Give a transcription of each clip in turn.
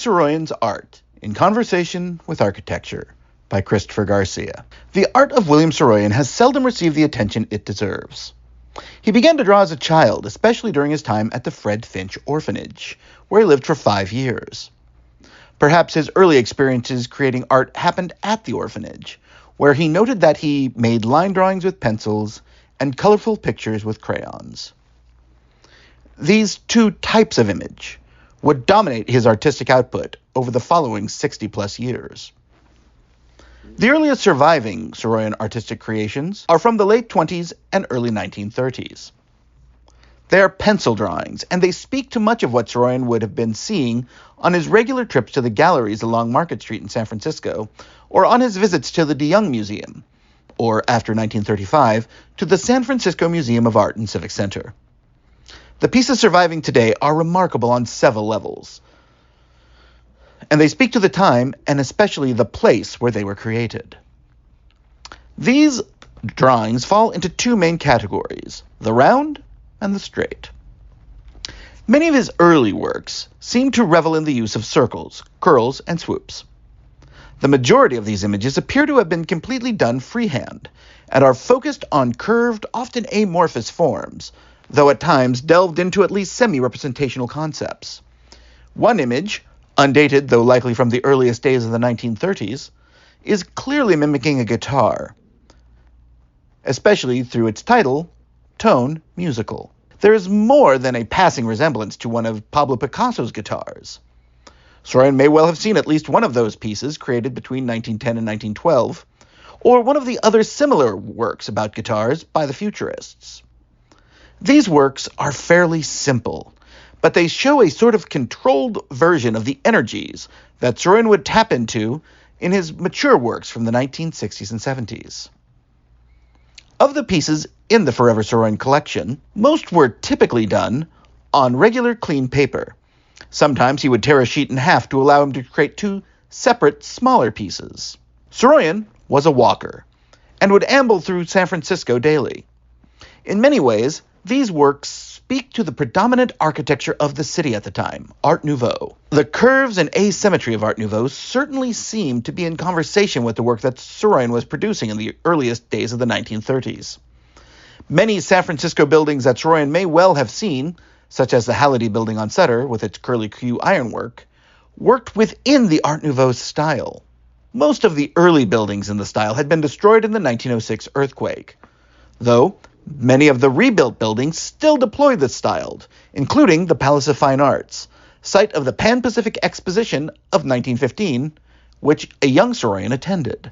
Saroyan's art in conversation with architecture by Christopher Garcia. The art of William Saroyan has seldom received the attention it deserves. He began to draw as a child, especially during his time at the Fred Finch Orphanage, where he lived for 5 years. Perhaps his early experiences creating art happened at the orphanage, where he noted that he made line drawings with pencils and colorful pictures with crayons. These two types of image would dominate his artistic output over the following 60-plus years. The earliest surviving Saroyan artistic creations are from the late 20s and early 1930s. They are pencil drawings, and they speak to much of what Saroyan would have been seeing on his regular trips to the galleries along Market Street in San Francisco, or on his visits to the De Young Museum, or after 1935, to the San Francisco Museum of Art and Civic Center. The pieces surviving today are remarkable on several levels, and they speak to the time and especially the place where they were created. These drawings fall into two main categories, the round and the straight. Many of his early works seem to revel in the use of circles, curls, and swoops. The majority of these images appear to have been completely done freehand and are focused on curved, often amorphous forms, though at times delved into at least semi-representational concepts. One image, undated though likely from the earliest days of the 1930s, is clearly mimicking a guitar, especially through its title, Tone Musical. There is more than a passing resemblance to one of Pablo Picasso's guitars. Saroyan may well have seen at least one of those pieces created between 1910 and 1912, or one of the other similar works about guitars by the Futurists. These works are fairly simple, but they show a sort of controlled version of the energies that Saroyan would tap into in his mature works from the 1960s and 70s. Of the pieces in the Forever Saroyan collection, most were typically done on regular clean paper. Sometimes he would tear a sheet in half to allow him to create two separate, smaller pieces. Saroyan was a walker and would amble through San Francisco daily. In many ways, these works speak to the predominant architecture of the city at the time, Art Nouveau. The curves and asymmetry of Art Nouveau certainly seem to be in conversation with the work that Saroyan was producing in the earliest days of the 1930s. Many San Francisco buildings that Saroyan may well have seen, such as the Halliday building on Sutter with its curly-Q ironwork, worked within the Art Nouveau style. Most of the early buildings in the style had been destroyed in the 1906 earthquake, though many of the rebuilt buildings still deploy this style, including the Palace of Fine Arts, site of the Pan-Pacific Exposition of 1915, which a young Saroyan attended.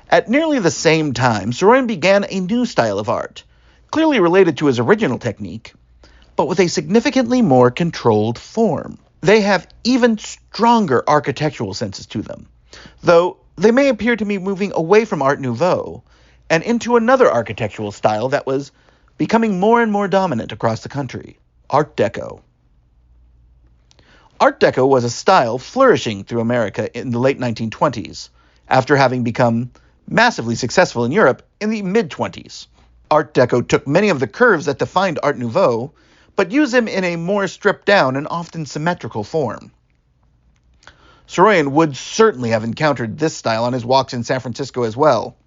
At nearly the same time, Saroyan began a new style of art, clearly related to his original technique, but with a significantly more controlled form. They have even stronger architectural senses to them, though they may appear to be moving away from Art Nouveau and into another architectural style that was becoming more and more dominant across the country, Art Deco. Art Deco was a style flourishing through America in the late 1920s, after having become massively successful in Europe in the mid-20s. Art Deco took many of the curves that defined Art Nouveau, but used them in a more stripped-down and often symmetrical form. Saroyan would certainly have encountered this style on his walks in San Francisco as well,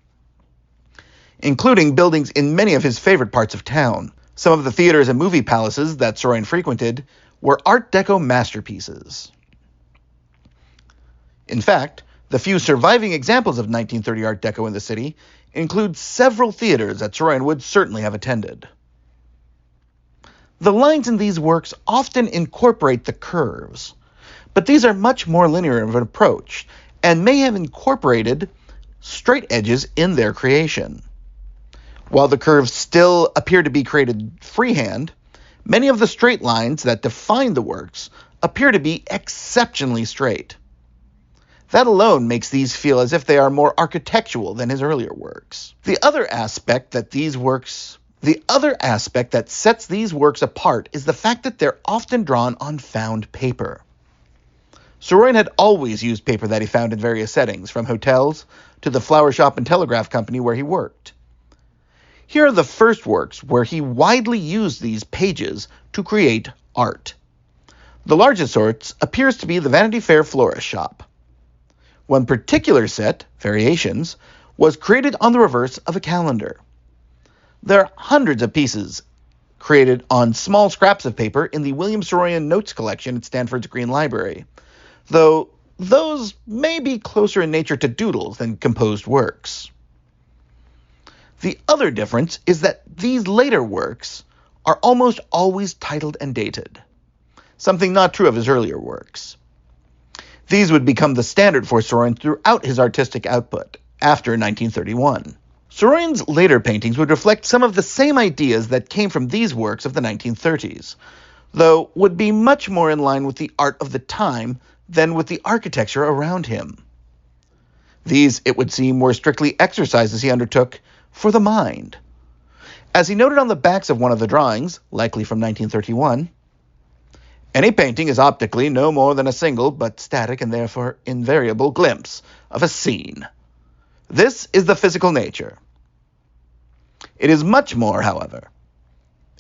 including buildings in many of his favorite parts of town. Some of the theaters and movie palaces that Saroyan frequented were Art Deco masterpieces. In fact, the few surviving examples of 1930 Art Deco in the city include several theaters that Saroyan would certainly have attended. The lines in these works often incorporate the curves, but these are much more linear of an approach and may have incorporated straight edges in their creation. While the curves still appear to be created freehand, many of the straight lines that define the works appear to be exceptionally straight. That alone makes these feel as if they are more architectural than his earlier works. The other aspect that sets these works apart is the fact that they're often drawn on found paper. Saroyan had always used paper that he found in various settings, from hotels to the flower shop and telegraph company where he worked. Here are the first works where he widely used these pages to create art. The largest sorts appears to be the Vanity Fair florist shop. One particular set, Variations, was created on the reverse of a calendar. There are hundreds of pieces created on small scraps of paper in the William Saroyan Notes collection at Stanford's Green Library, though those may be closer in nature to doodles than composed works. The other difference is that these later works are almost always titled and dated, something not true of his earlier works. These would become the standard for Saroyan throughout his artistic output after 1931. Saroyan's later paintings would reflect some of the same ideas that came from these works of the 1930s, though would be much more in line with the art of the time than with the architecture around him. These, it would seem, were strictly exercises he undertook for the mind. As he noted on the backs of one of the drawings, likely from 1931, any painting is optically no more than a single, but static and therefore invariable glimpse of a scene. This is the physical nature. It is much more, however.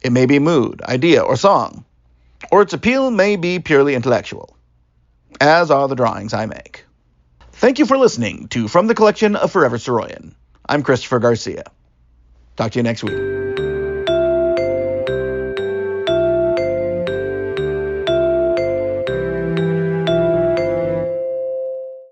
It may be mood, idea, or song, or its appeal may be purely intellectual, as are the drawings I make. Thank you for listening to From the Collection of Forever Saroyan. I'm Christopher Garcia. Talk to you next week.